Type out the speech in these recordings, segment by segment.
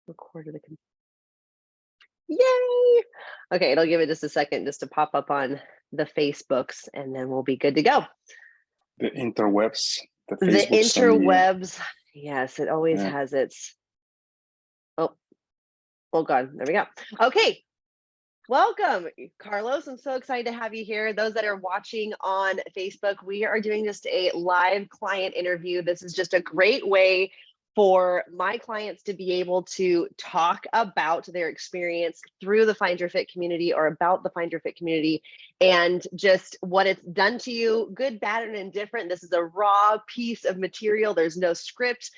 Record to the Yay! Okay, it'll give it just a second just to pop up on the Facebooks, and then we'll be good to go. The interwebs, the The Facebooks, and interwebs, yes, it always yeah. has its. Oh, oh God, there we go. Okay, welcome, Carlos. I'm so excited to have you here. Those that are watching on Facebook, we are doing just a live client interview. This is just a great way for my clients to be able to talk about their experience through the Find Your Fit community or about the Find Your Fit community and just what it's done to you, good, bad, and indifferent. This is a raw piece of material. There's no script.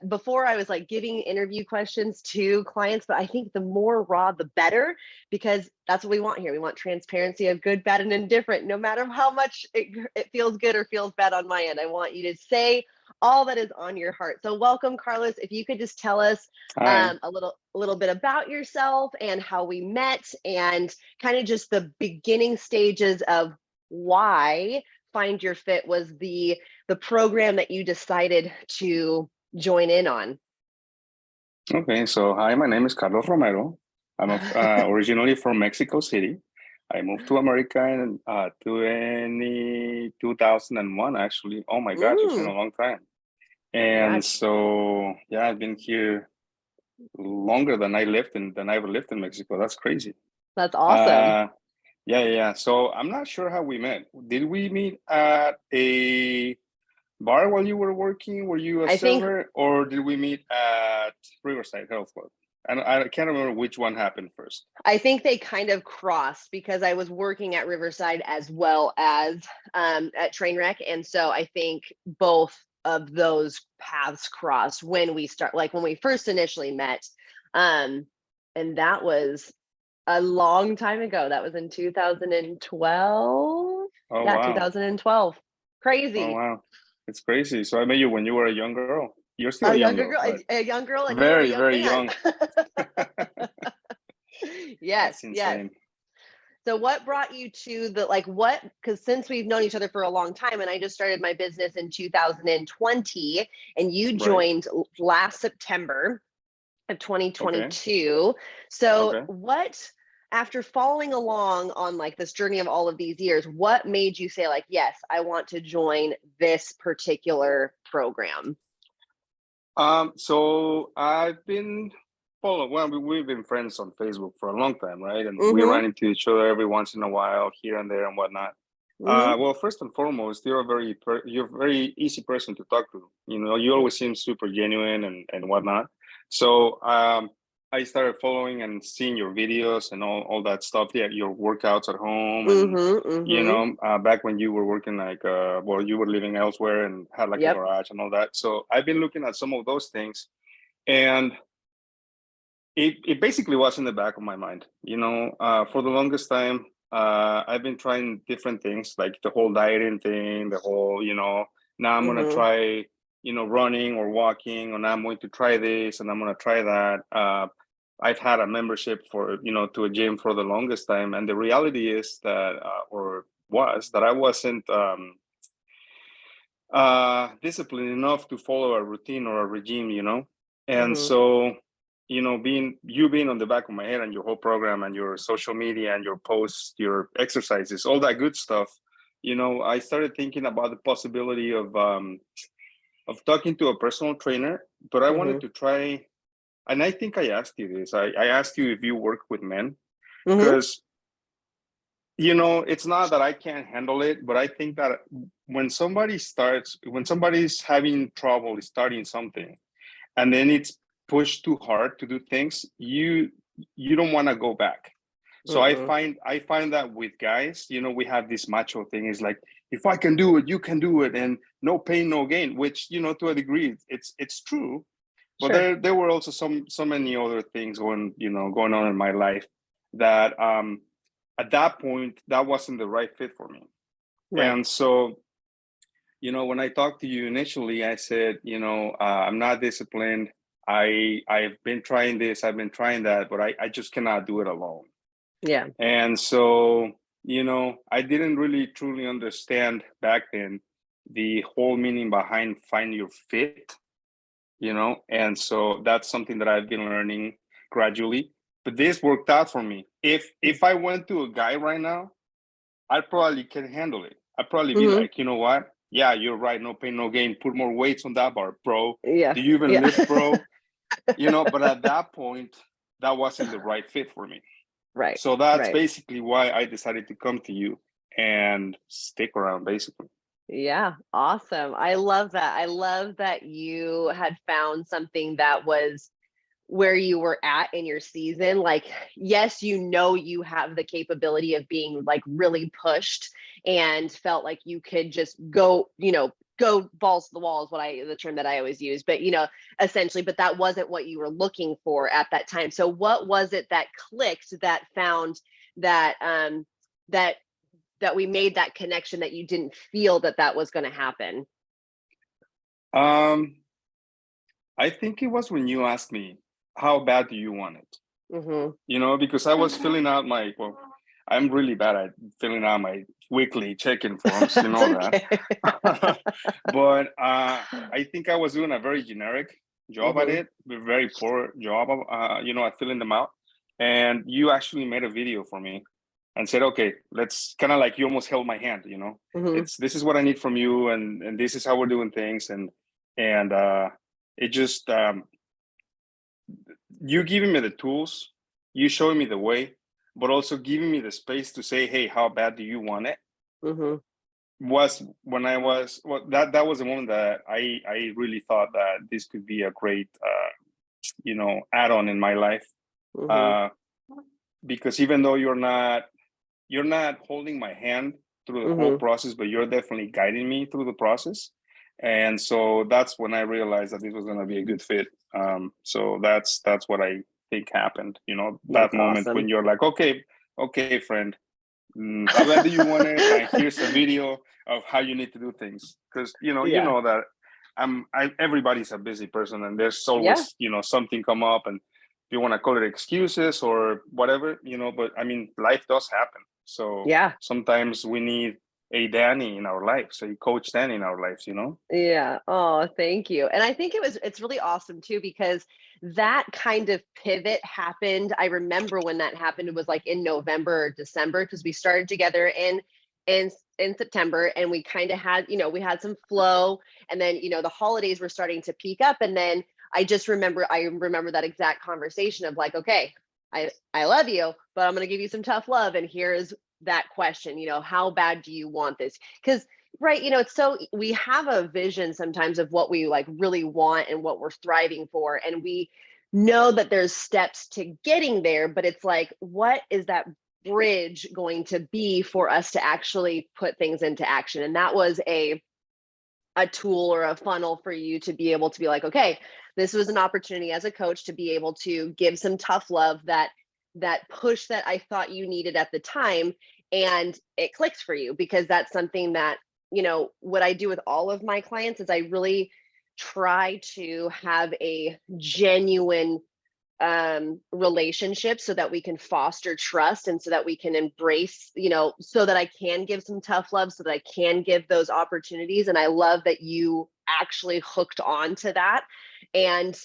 Before I was like giving interview questions to clients, but I think the more raw, the better, because that's what we want here. We want transparency of good, bad, and indifferent, no matter how much it feels good or feels bad on my end. I want you to say all that is on your heart. So welcome, Carlos. If you could just tell us Hi. a little bit about yourself and how we met and kind of just the beginning stages of why Find Your Fit was the program that you decided to join in on. Okay, so hi, my name is Carlos Romero. I'm originally from Mexico City. I moved to America in 2001, actually. Oh my gosh, it's been a Mm, long time. yeah, And so, yeah, I've been here longer than I ever lived in Mexico. That's crazy. that's awesome. Uh, yeah. So I'm not sure how we met. Did we meet at a bar while you were working? Were you a I think server, or did we meet at Riverside Health Club? And I can't remember which one happened first. I think they kind of crossed because I was working at Riverside as well as at Trainwreck, and so I think both of those paths crossed when we first initially met, and that was a long time ago. That was in 2012. Oh Yeah, wow, 2012. oh Crazy. wow, it's crazy. So I met you when you were a young girl. You're still A a young younger girl, girl, but a young girl, and you were a very, young very man. young. Yes, That's yes. insane. So what brought you to what, because since we've known each other for a long time and I just started my business in 2020 and you Right. joined last September of Okay. 2022. So Okay. what, after following along on like this journey of all of these years, what made you say like, yes, I want to join this particular program? So I've been following. Well, we've been friends on Facebook for a long time, right? And we Mm-hmm. run into each other every once in a while, here and there, and whatnot. Mm-hmm. Well, first and foremost, you're a very easy person to talk to. You know, you always seem super genuine and whatnot. So I started following and seeing your videos and all that stuff. Yeah, your workouts at home and Mm-hmm. Mm-hmm. back when you were working well, you were living elsewhere and had like a Yep. garage and all that. So I've been looking at some of those things, and it basically was in the back of my mind. For the longest time, I've been trying different things, like the whole dieting thing, the whole, now I'm gonna Mm-hmm. try, running or walking, or now I'm going to try this and I'm gonna try that. I've had a membership to a gym for the longest time, and the reality is that, or was that I wasn't disciplined enough to follow a routine or a regime, and Mm-hmm. so being on the back of my head and your whole program and your social media and your posts, your exercises, all that good stuff, I started thinking about the possibility of talking to a personal trainer, but I wanted Mm-hmm. to try. And I think I asked you this. I asked you if you work with men, Mm-hmm. because it's not that I can't handle it, but I think that when somebody's having trouble starting something, and then it's pushed too hard to do things, you don't want to go back. So Mm-hmm. I find that with guys, we have this macho thing. Is like, if I can do it, you can do it, and no pain, no gain. Which, to a degree, it's true. But Sure. there were also so many other things going on in my life that at that point that wasn't the right fit for me. Right. And so, when I talked to you initially, I said, I'm not disciplined. I've been trying this, I've been trying that, but I just cannot do it alone. Yeah. And so, I didn't really truly understand back then the whole meaning behind find your fit. and so that's something that I've been learning gradually. But this worked out for me. If I went to a guy right now, I probably can handle it. I'd probably be Mhm. like, you know what? Yeah, you're right. No pain, no gain. Put more weights on that bar, bro. Yeah. Do you even Yeah. lift, bro? But at that point, that wasn't the right fit for me. Right. So that's Right. basically why I decided to come to you and stick around, basically. Yeah, awesome. I love that. I love that you had found something that was where you were at in your season. Like, yes, you have the capability of being like really pushed and felt like you could just go, go balls to the wall is the term that I always use, but essentially, but that wasn't what you were looking for at that time. So what was it that clicked that found that that we made that connection that you didn't feel that that was going to happen? Um, I think it was when you asked me, how bad do you want it? Mm-hmm. Because I was filling out well, I'm really bad at filling out my weekly check-in forms, you That's know okay. that. But I think I was doing a very generic job at Mm-hmm. it, a very poor job of, at filling them out. And you actually made a video for me and said, okay, let's kind of like you almost held my hand, Mm-hmm. this is what I need from you, and this is how we're doing things, and it just you giving me the tools, you showing me the way, but also giving me the space to say, hey, how bad do you want it? Mm-hmm. Was when I was that was the moment that I really thought that this could be a great add-on in my life, Mm-hmm. uh because even though you're not holding my hand through the whole Mm-hmm. process, but you're definitely guiding me through the process. And so that's when I realized that this was going to be a good fit. So that's what I think happened. That That's moment when awesome. you're like, okay, friend, how bad do you want it? And here's a video of how you need to do things, because you Yeah. know that everybody's a busy person, and there's Yeah. always something come up, and you want to call it excuses or whatever, but I mean, life does happen. So Yeah. sometimes we need a Danny in our lives, a coach Danny in our lives. Yeah. Oh, thank you. And I think it's really awesome too, because that kind of pivot happened. I remember when that happened, it was like in November or December, because we started together in September, and we kind of had, we had some flow, and then, the holidays were starting to peak up. And then I remember that exact conversation of like, okay, I love you, but I'm gonna give you some tough love. And here's that question, how bad do you want this? Because right, it's so we have a vision sometimes of what we like really want and what we're thriving for, and we know that there's steps to getting there, but it's like, what is that bridge going to be for us to actually put things into action? And that was a tool or a funnel for you to be able to be like, okay, this was an opportunity as a coach to be able to give some tough love, that push that I thought you needed at the time, and it clicked for you, because that's something that, what I do with all of my clients is I really try to have a genuine relationship, so that we can foster trust, and so that we can embrace, so that I can give some tough love, so that I can give those opportunities. And I love that you actually hooked on to that. And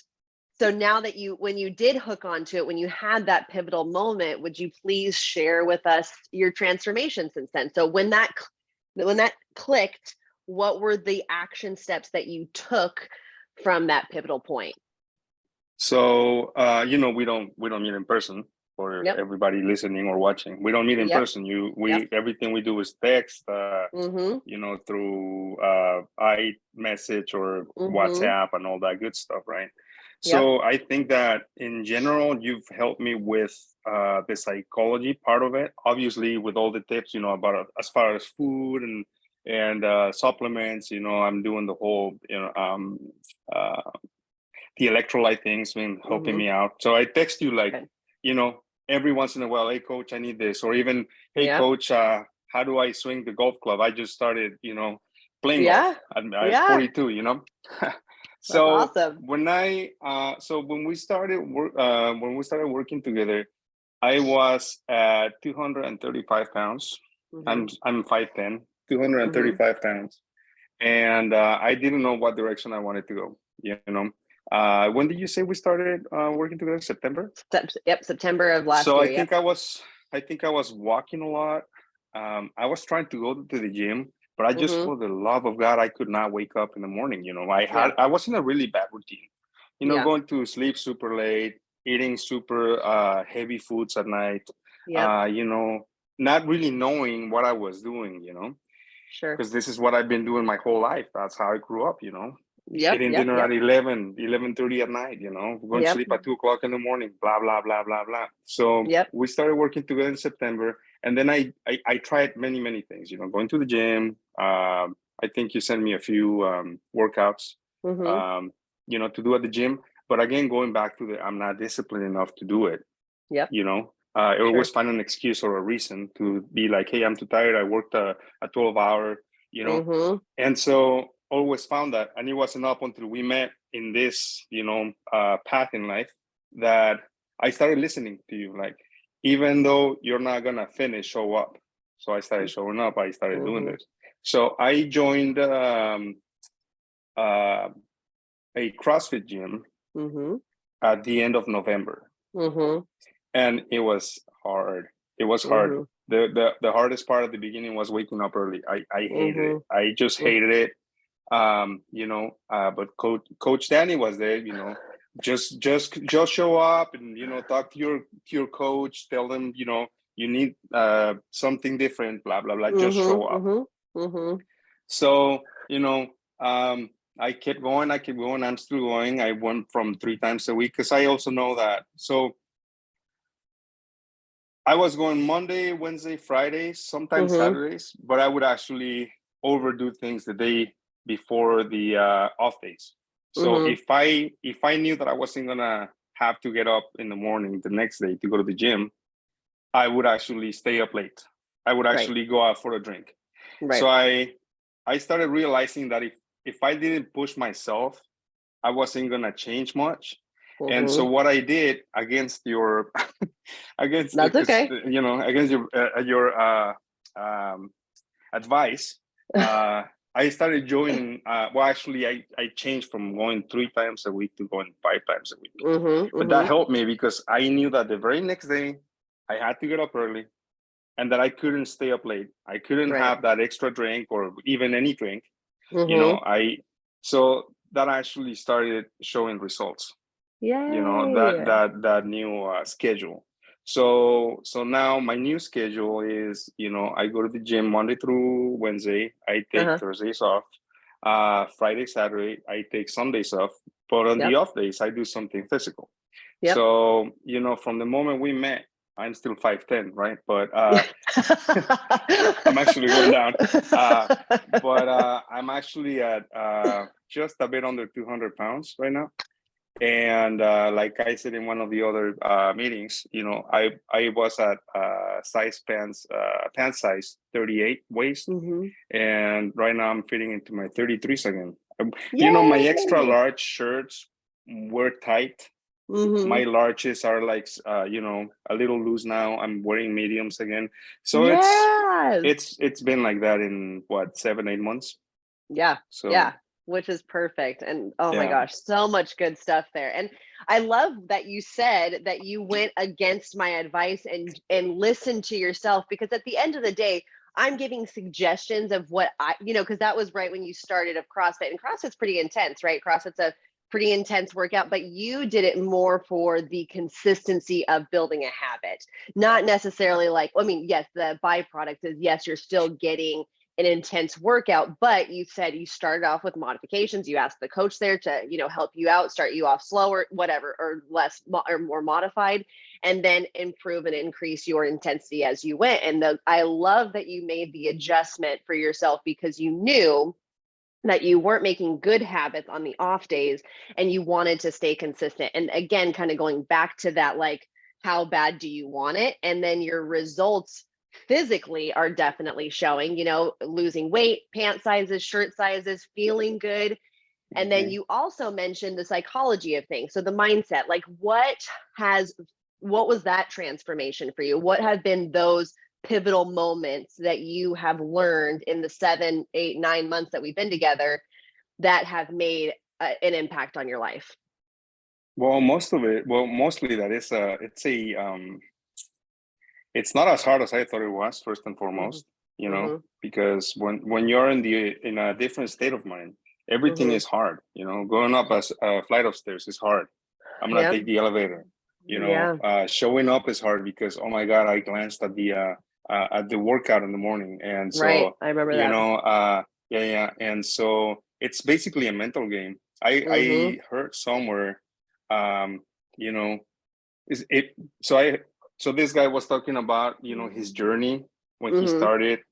so now that when you did hook onto it, when you had that pivotal moment, would you please share with us your transformation since then? So when that clicked, what were the action steps that you took from that pivotal point? So we don't meet in person, for Yep. everybody listening or watching. We don't meet in Yep. person. Yep. We everything we do is text, Mm-hmm. through iMessage or Mm-hmm. WhatsApp and all that good stuff, right? Yep. So I think that in general, you've helped me with the psychology part of it. Obviously, with all the tips, about as far as food and supplements. I'm doing the whole, uh, the electrolyte things been helping Mm-hmm. me out. So I text you like, Good. you know, every once in a while, hey coach, I need this, or even, hey Yep. coach, how do I swing the golf club? I just started, playing golf Yeah. at Yeah. 42. That's So awesome. when we started working together, I was at 235 pounds. Mm-hmm. I'm 5'10", two Mm-hmm. thirty five pounds, and I didn't know what direction I wanted to go. When did you say we started working together? September? Yep, September of last So year. I think I think I was walking a lot. I was trying to go to the gym, but I just, for the love of God, I could not wake up in the morning. You know, I was in a really bad routine. You know, going to sleep super late, eating super heavy foods at night. You know, not really knowing what I was doing. You know, Sure. because this is what I've been doing my whole life. That's how I grew up. You know, eating dinner at 11:30 at night, you know, going to sleep at 2 o'clock in the morning, blah, blah, blah, blah, blah. So we started working together in September. And then I tried many, many things, you know, going to the gym. I think you sent me a few workouts, you know, to do at the gym. But again, going back to I'm not disciplined enough to do it. You know, I always find an excuse or a reason to be like, hey, I'm too tired. I worked a 12-hour, you know, and so always found that, and it wasn't up until we met in this, you know, path in life that I started listening to you. Like, even though you're not gonna finish, show up. So I started showing up. I started doing this. So I joined a CrossFit gym at the end of November, and it was hard. It was hard. The hardest part at the beginning was waking up early. I hated it. I just hated it. You know, but Coach Danny was there, you know, just show up and, you know, talk to your coach, tell them, you know, you need something different, blah, blah, blah, just show up. So, you know, I kept going, I'm still going. I went from 3 times a week because I also know that. So I was going Monday, Wednesday, Fridays, sometimes Saturdays, but I would actually overdo things the day before the off days. So if I knew that I wasn't gonna have to get up in the morning the next day to go to the gym, I would actually stay up late. I would actually go out for a drink. So I started realizing that if I didn't push myself, I wasn't gonna change much. And so what I did against your against you know, against your advice, I started joining. Well, actually, I changed from going 3 times a week to going 5 times a week. But that helped me because I knew that the very next day I had to get up early, and that I couldn't stay up late. I couldn't have that extra drink or even any drink. You know, so that actually started showing results. You know, that new schedule. So now my new schedule is, you know, I go to the gym Monday through Wednesday. I take Thursdays off. Friday, Saturday, I take Sundays off. But on the off days, I do something physical. So, you know, from the moment we met, I'm still 5'10", right? But I'm actually going down. But I'm actually at just a bit under 200 pounds right now. And like I said in one of the other meetings, you know, I was at pant size 38 waist, and right now I'm fitting into my 33s again. You know, my extra large shirts were tight. My larges are like you know, a little loose now. I'm wearing mediums again, so it's been like that in what, 7-8 months. Which is perfect. And oh my gosh, so much good stuff there. And I love that you said that you went against my advice and listened to yourself, because at the end of the day, I'm giving suggestions of what I, you know, because that was right when you started of CrossFit, and CrossFit's pretty intense, right? CrossFit's a pretty intense workout, but you did it more for the consistency of building a habit, not necessarily like, I mean, yes, the byproduct is, yes, you're still getting an intense workout, but you said you started off with modifications. You asked the coach there to, you know, help you out, start you off slower, whatever, or less or more modified, and then improve and increase your intensity as you went. And I love that you made the adjustment for yourself, because you knew that you weren't making good habits on the off days and you wanted to stay consistent. And again, kind of going back to that, like, how bad do you want it? And then your results physically are definitely showing, you know, losing weight, pant sizes, shirt sizes, feeling good. And then you also mentioned the psychology of things. So the mindset, like what was that transformation for you? What have been those pivotal moments that you have learned in the 7, 8, 9 months that we've been together that have made an impact on your life? Well, mostly that is it's not as hard as I thought it was, first and Hmm. foremost, you know, Hmm. because when you're in a different state of mind, everything Hmm. is hhard, you know. Going up a flight of stairs is hard. I'm gonna Yep. take the elevator, you know. Yeah. Showing up is hard because, oh my God, I glanced at the workout in the morning, and Right. so, I remember you that. know, yeah, and so it's basically a mental game. Hmm. I heard somewhere, um, you know, is it so I so this guy was talking about, you know, his journey when he Hmm. started,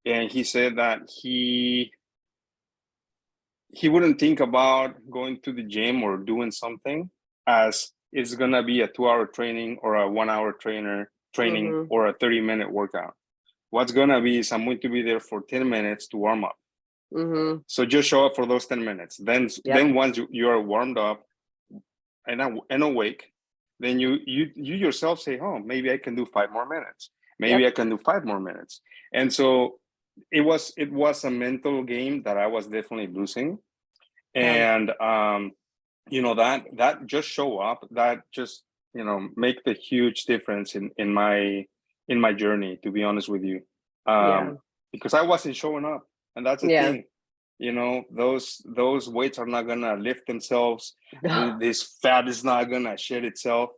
and he said that he wouldn't think about going to the gym or doing something as it's gonna be a 2 hour training or a 1 hour training Hmm. or a 30-minute workout. What's gonna be is I'm going to be there for 10 minutes to warm up. Hmm. So just show up for those 10 minutes. Yep. Then once you are warmed up and awake, then you yourself say, oh, maybe I can do 5 more minutes. Maybe Yep. I can do 5 more minutes. And so it was a mental game that I was definitely losing. Yeah. And you know, that just show up, that just, you know, make the huge difference in my journey, to be honest with you. Yeah. Because I wasn't showing up, and that's the Yeah. thing. You know, those weights are not gonna lift themselves. This fat is not gonna shed itself.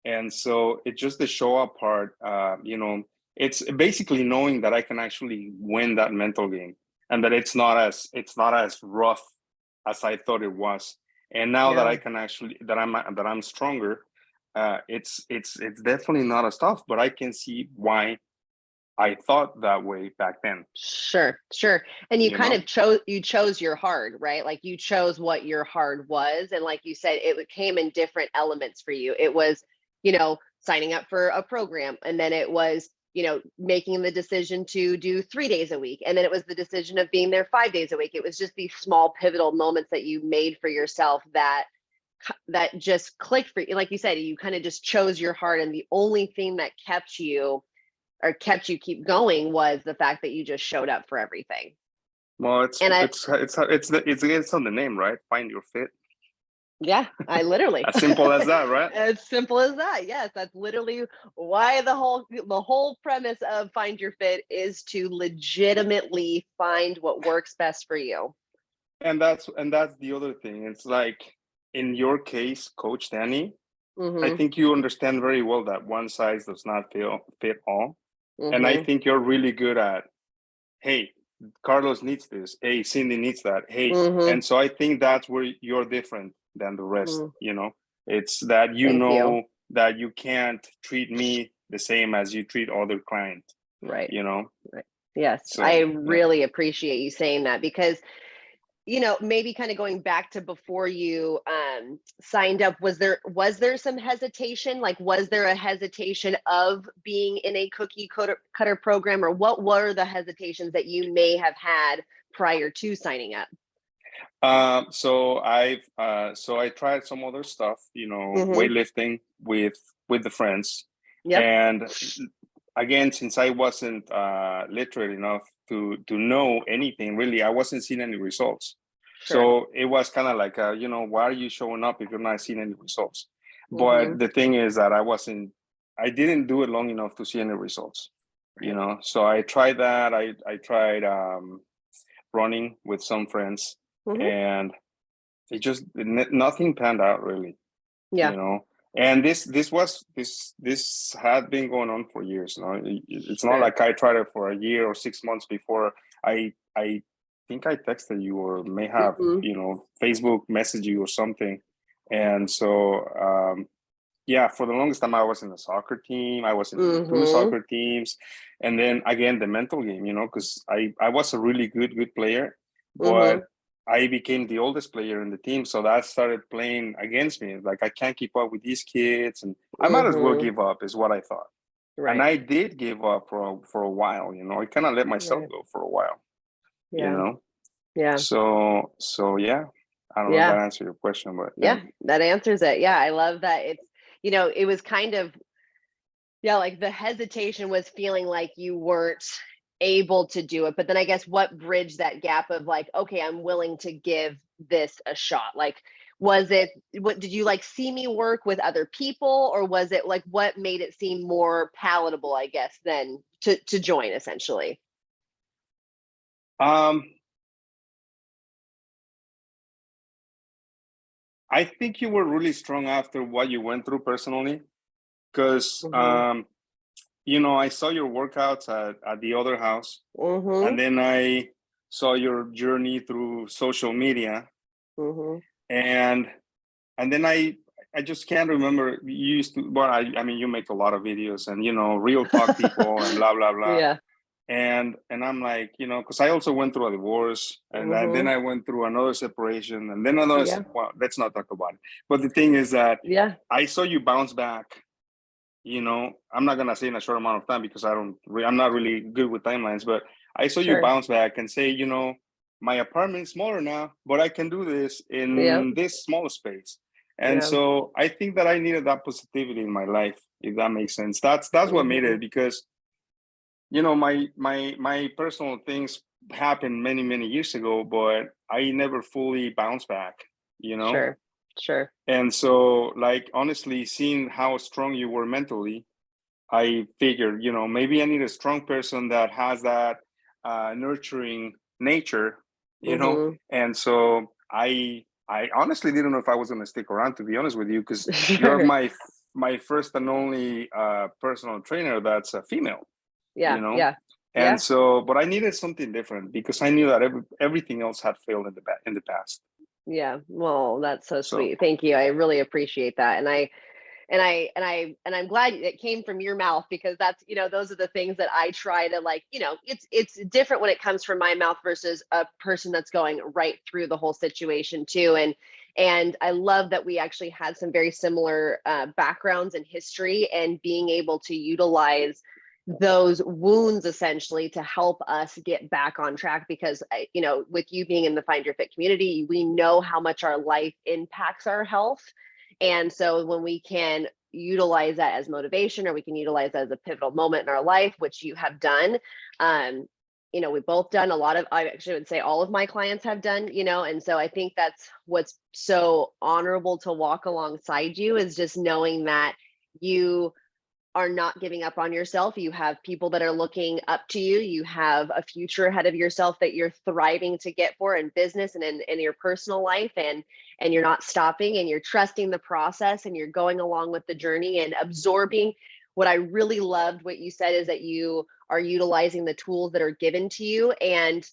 And so it's just the show up part. You know, it's basically knowing that I can actually win that mental game, and that it's not as rough as I thought it was. And now that Yeah. I can actually that I'm stronger, it's definitely not as tough, but I can see why I thought that way back then. Sure, sure. And you You kind know. of chose your hard, right? Like you chose what your hard was. And like you said, it came in different elements for you. It was, signing up for a program. And then it was, making the decision to do 3 days a week. And then it was the decision of being there 5 days a week. It was just these small pivotal moments that you made for yourself that just clicked for you. Like you said, you kind of just chose your heart. And the only thing that kept you keep going was the fact that you just showed up for everything. Well, it's And it's it's it's on the name, right? Find your fit. yeah, I literally, As simple as that, right? as simple as that. Yes, that's literally why the whole premise of Find Your Fit is to legitimately find what works best for you. And that's the other thing. It's like, in your case, Coach Danny, I Mhm. think you understand very well that one size does not fit all. And I Mhm. think you're really good at, hey, Carlos needs this. Hey, Cindy needs that. Hey, Mhm. and so I think that's where you're different than the rest. Mm. You know, it's that you Thank you. know that you can't treat me the same as you treat other clients. Right. You know, Right. Yes, I so yeah. really appreciate you saying that because maybe kind of going back to before you signed up, was there some hesitation? Like, was there a hesitation of being in a cookie cutter program, or what were the hesitations that you may have had prior to signing up? So I tried some other stuff, you know, Mm-hmm. weightlifting with the friends, Yep. and again, since I wasn't literate enough to know anything really, I wasn't seeing any results. Sure. So it was kind of like, you know, why are you showing up if you're not seeing any results? Mm-hmm. But the thing is that I didn't do it long enough to see any results, you Right. know. So I tried that. I tried running with some friends, Mm-hmm. and nothing panned out really, Yeah. you know. And this had been going on for years, you know. It's not Sure. like I tried it for a year or 6 months before I think I texted you, or may have, Mm-hmm. you know, Facebook messaged you or something. And so yeah, for the longest time I was in a soccer team, I was in two Mm-hmm. soccer teams. And then again, the mental game, you know, because I was a really good player, Mm-hmm. but I became the oldest player in the team, so that started playing against me. Like, I can't keep up with these kids, and I might as well Mm-hmm. give up, is what I thought. And Right. I did give up for a while, you know. I kind of let myself Right. go for a while, you Yeah. know. Yeah. So yeah, I don't know if Yeah. that answered your question, but yeah. Yeah. That answers it. Yeah. I love that. It was kind of, yeah, like the hesitation was feeling like you weren't able to do it. But then I guess what bridged that gap of like, okay, I'm willing to give this a shot. Like, Was it, what did you like see me work with other people, or was it like what made it seem more palatable, I guess, than to join essentially? Um, I think you were really strong after what you went through personally, because Mm-hmm. I saw your workouts at the other house, and Mm-hmm. then I saw your journey through social media, Mm-hmm. and then I just can't remember. You used to, well, I mean, you make a lot of videos, and real talk people and blah blah blah. Yeah. And I'm like, because I also went through a divorce, and then Mm-hmm. I went through another separation, and then another. Yeah. Well, let's not talk about it. But the thing is that Yeah. I saw you bounce back. I'm not gonna say in a short amount of time because I'm not really good with timelines. But I saw you Sure. bounce back and say, my apartment is smaller now, but I can do this Yeah. in this small space. And Yeah. so I think that I needed that positivity in my life, if that makes sense. That's what made Mm-hmm. it, because my personal things happened many many years ago, but I never fully bounced back. you know Sure. Sure. and so, like, honestly, seeing how strong you were mentally, I figured, maybe I need a strong person that has that nurturing nature. Mm-hmm. And so I honestly didn't know if I was going to stick around, to be honest with you, because you're Sure. my first and only personal trainer that's a female. you Yeah. know Yeah. and Yeah. so, but I needed something different because I knew that everything else had failed in the past. Yeah. Well, that's so So sweet. Thank you. I really appreciate that. And I'm glad it came from your mouth, because that's, those are the things that I try to, like, it's different when it comes from my mouth versus a person that's going right through the whole situation too. And I love that we actually had some very similar backgrounds and history, and being able to utilize those wounds essentially to help us get back on track, because with you being in the Find Your Fit community, we know how much our life impacts our health. And so when we can utilize that as motivation, or we can utilize that as a pivotal moment in our life, which you have done, um, we've both done a lot of, I actually would say all of my clients have done, and so I think that's what's so honorable to walk alongside you, is just knowing that you are not giving up on yourself. You have people that are looking up to you. You have a future ahead of yourself that you're thriving to get for in business and in your personal life. And you're not stopping, and you're trusting the process, and you're going along with the journey and absorbing. What I really loved what you said is that you are utilizing the tools that are given to you and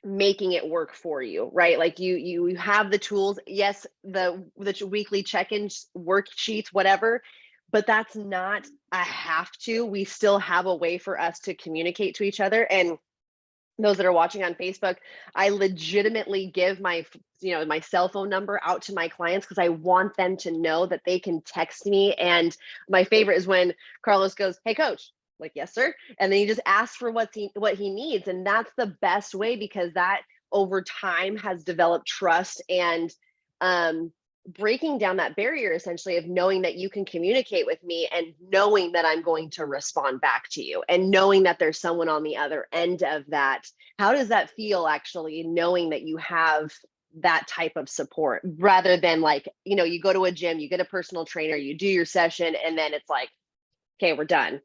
making it work for you, right? Like you have the tools, yes, the weekly check-ins, worksheets, whatever, but that's not a have to. We still have a way for us to communicate to each other. And those that are watching on Facebook, I legitimately give my cell phone number out to my clients, because I want them to know that they can text me. And my favorite is when Carlos goes, "Hey coach," like, "Yes, sir." And then he just asks for what he needs. And that's the best way, because that over time has developed trust, and um breaking down that barrier essentially of knowing that you can communicate with me, and knowing that I'm going to respond back to you, and knowing that there's someone on the other end of that. How does that feel, actually, knowing that you have that type of support, rather than, like, you go to a gym, you get a personal trainer, you do your session, and then it's like, okay, we're done.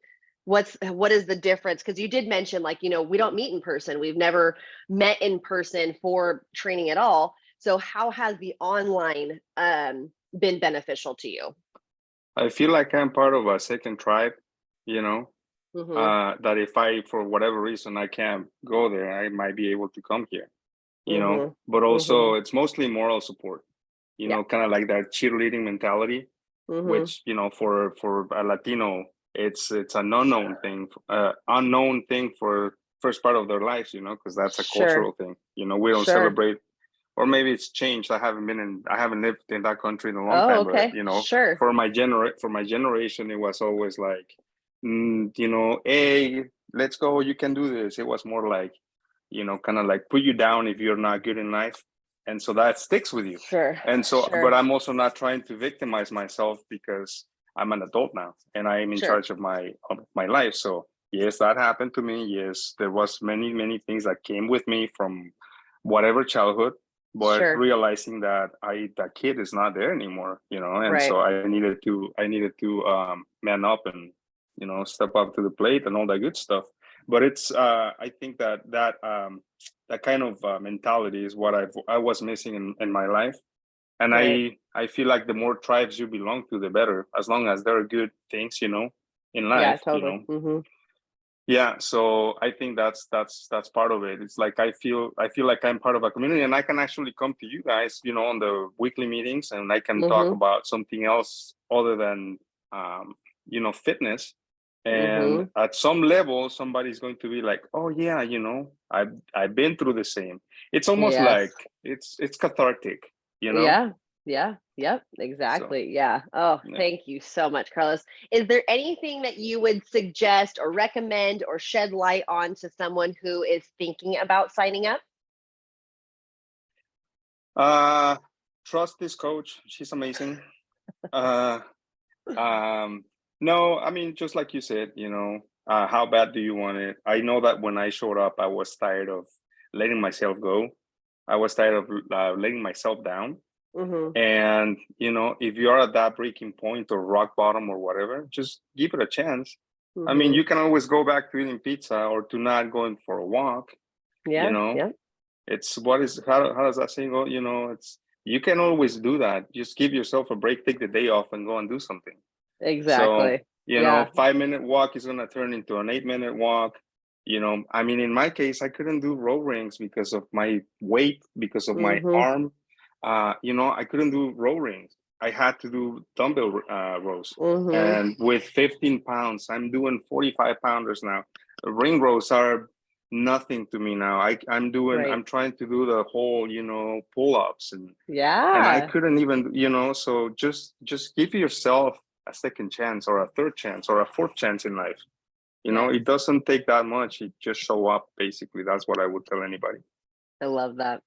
What is the difference? Because you did mention, like, we don't meet in person. We've never met in person for training at all. So how has the online been beneficial to you? I feel like I'm part of a second tribe, you know, Mm-hmm. that if I, for whatever reason, I can't go there, I might be able to come here, Mm-hmm. but Mm-hmm. also it's mostly moral support, Yeah. kind of like that cheerleading mentality, Mm-hmm. which, for a Latino, it's an unknown thing for first part of their lives, because that's a Sure. cultural thing. We don't Sure. celebrate, or maybe it's changed. I haven't lived in that country in a long Oh, time, but okay. Sure. for my generation, it was always like, hey, let's go, you can do this. It was more like, kind of like put you down if you're not good in life, and so that sticks with you. Sure. And so, but Sure. I'm also not trying to victimize myself, because I'm an adult now and I am in Sure. charge of my life. So yes, that happened to me. Yes, there was many things that came with me from whatever childhood, but Sure. realizing that that kid is not there anymore, you know, and Right. so I needed to man up and, you know, step up to the plate and all that good stuff. But it's I think that kind of mentality is what I was missing in my life. And Right. I feel like the more tribes you belong to, the better, as long as there are good things, you know, in Yeah, life, you totally. know. Hmm. Yeah, so I think that's part of it. It's like I feel like I'm part of a community, and I can actually come to you guys, you know, on the weekly meetings, and I can talk Hmm. about something else other than um, you know, fitness. And Hmm. at some level, somebody's going to be like, "Oh yeah, you know, I've been through the same." It's almost Yes. like it's cathartic, you know. Yeah. Yeah. Yep. So Exactly. Yeah. Oh, yeah. thank you so much, Carlos. Is there anything that you would suggest or recommend or shed light on to someone who is thinking about signing up? Uh, Trust this coach. She's amazing. Uh, Um, no, I mean, just like you said, you know, how bad do you want it? I know that when I showed up, I was tired of letting myself go. I was tired of letting myself down. Hmm. And, you know, if you're at that breaking point or rock bottom or whatever, just give it a chance. I mean, Hmm. you can always go back to eating pizza or to not going for a walk, you Yeah. know. Yeah. It's how does that saying go? You know, it's you can always do that. Just give yourself a break, take the day off and go and do something. So, Exactly. you know, Yeah. 5 minute walk is going to turn into an 8 minute walk. You know, I mean, in my case, I couldn't do row rings because of my weight, because of my Hmm. arm. You know, I couldn't do row rings. I had to do dumbbell rows. Hmm. And with 15 pounds, I'm doing 45 pounders now. Ring rows are nothing to me now. Right. I'm trying to do the whole, you know, pull ups and I Yeah. couldn't even, you know, so just give yourself a second chance or a third chance or a fourth chance in life. You know, Yes. it doesn't take that much. It just show up basically. That's what I would tell anybody. I love that.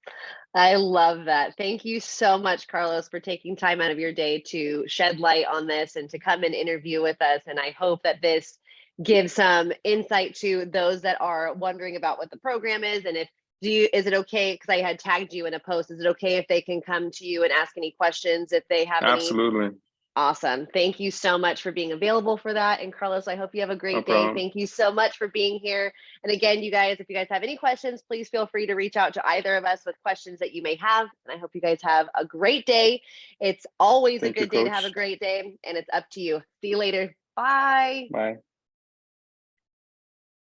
I love that. Thank you so much, Carlos, for taking time out of your day to shed light on this and to come and interview with us. And I hope that this gives some insight to those that are wondering about what the program is. And if is it okay? Because I had tagged you in a post. Is it okay if they can come to you and ask any questions if they have any? Absolutely. Awesome. Thank you so much for being available for that. And Carlos, I hope you have a No great day. problem. Thank you so much for being here. And again, you guys, if you guys have any questions, please feel free to reach out to either of us with questions that you may have. And I hope you guys have a great day. It's always a Thank you, good day to have a coach. great day, and it's up to you. See you later. Bye. Bye.